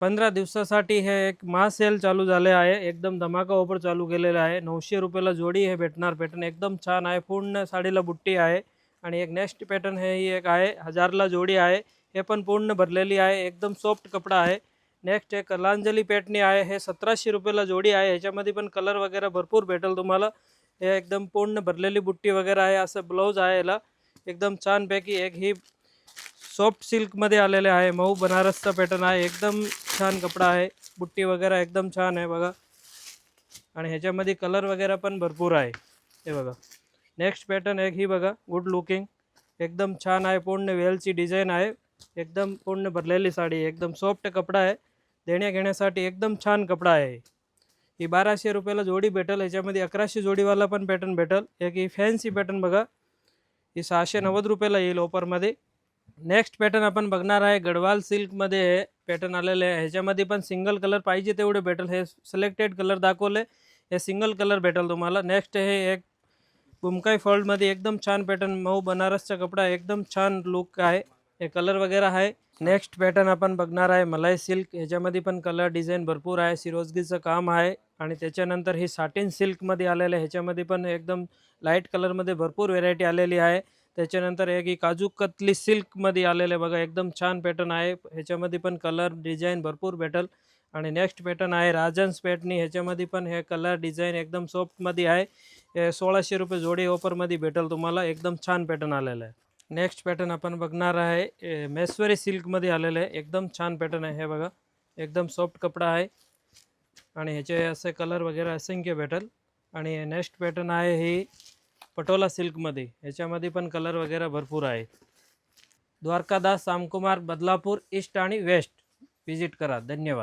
15 दिवसासाठी हे एक सेल चालू झाले आहे। एकदम धमाका ऑफर चालू केलेला आहे। 900 रुपयाला जोडी हे भेटणार। पॅटर्न एकदम छान आहे। पूर्ण साडीला बुट्टी आहे आणि एक नेक्स्ट पॅटर्न हे ही एक आहे 1000 ला जोडी आहे। हे पण पूर्ण भरलेली आहे। एकदम सॉफ्ट कपडा आहे। नेक्स्ट एक कलांजली पॅटर्नी आहे। हे 1700 रुपयाला जोडी आहे। ह्याच्यामध्ये पण कलर वगैरे भरपूर भेटेल तुम्हाला। हे एकदम पूर्ण भरलेली बुट्टी वगैरे आहे। असं ब्लाउज आहे याला एकदम छान पैकी। एक ही सॉफ्ट सिल्क मध्ये आलेले आहे। मऊ बनारसचा पॅटर्न आहे। एकदम छान कपडा आहे। बुट्टी वगैरे एकदम छान आहे बघा आणि ह्याच्यामध्ये कलर वगैरे पण भरपूर आहे। हे बघा नेक्स्ट पॅटर्न एक ही बघा गुड लुकिंग एकदम छान आहे। पूर्ण वेलची डिझाइन आहे। एकदम पूर्ण भरलेली साडी एकदम सॉफ्ट कपडा आहे। देण्या घेण्यासाठी एकदम छान कपडा आहे। ही 1200 रुपयाला जोडी भेटेल। ह्याच्यामध्ये 1100 जोडीवाला पण पॅटर्न भेटेल। एक ही फॅन्सी पॅटर्न बघा ही 690 रुपयाला येईल ऑफरमध्ये। नेक्स्ट पॅटर्न आपण बघणार आहे गडवाल सिल्कमध्ये हे पॅटर्न आलेले आहे। ह्याच्यामध्ये पण सिंगल कलर पाहिजे तेवढे भेटेल। हे सिलेक्टेड कलर दाखवले हे सिंगल कलर भेटेल तुम्हाला। नेक्स्ट हे एक बुमकाई फॉल्टमध्ये एकदम छान पॅटर्न मऊ बनारसचा कपडा एकदम छान लुक आहे। हे कलर वगैरे आहे। नेक्स्ट पॅटर्न आपण बघणार आहे मलाई सिल्क। ह्याच्यामध्ये पण कलर डिझाईन भरपूर आहे। सिरोजगीचं काम आहे आणि त्याच्यानंतर ही साटिन सिल्कमध्ये आलेलं आहे। ह्याच्यामध्ये पण एकदम लाईट कलरमध्ये भरपूर व्हेरायटी आलेली आहे। त्याच्यानंतर एक ही काजू कतली सिल्कमध्ये आलेले बघा एकदम छान पॅटर्न आहे। ह्याच्यामध्ये पण कलर डिझाईन भरपूर भेटेल आणि नेक्स्ट पॅटर्न आहे राजन्स पॅटर्नी। ह्याच्यामध्ये पण हे कलर डिझाईन एकदम सॉफ्टमध्ये आहे। 1600 रुपये जोडी ऑफरमध्ये भेटेल तुम्हाला। एकदम छान पॅटर्न आलेलं आहे। नेक्स्ट पॅटर्न आपण बघणार आहे मेस्वरी सिल्कमध्ये आलेलं आहे। एकदम छान पॅटर्न आहे। हे बघा एकदम सॉफ्ट कपडा आहे आणि ह्याचे असे कलर वगैरे असंख्य भेटेल आणि नेक्स्ट पॅटर्न आहे ही पटोला सिल्कमध्ये। ह्याच्यामध्ये पण कलर वगैरे भरपूर आहे। द्वारकादास सामकुमार बदलापूर ईस्ट आणि वेस्ट विजिट करा। धन्यवाद।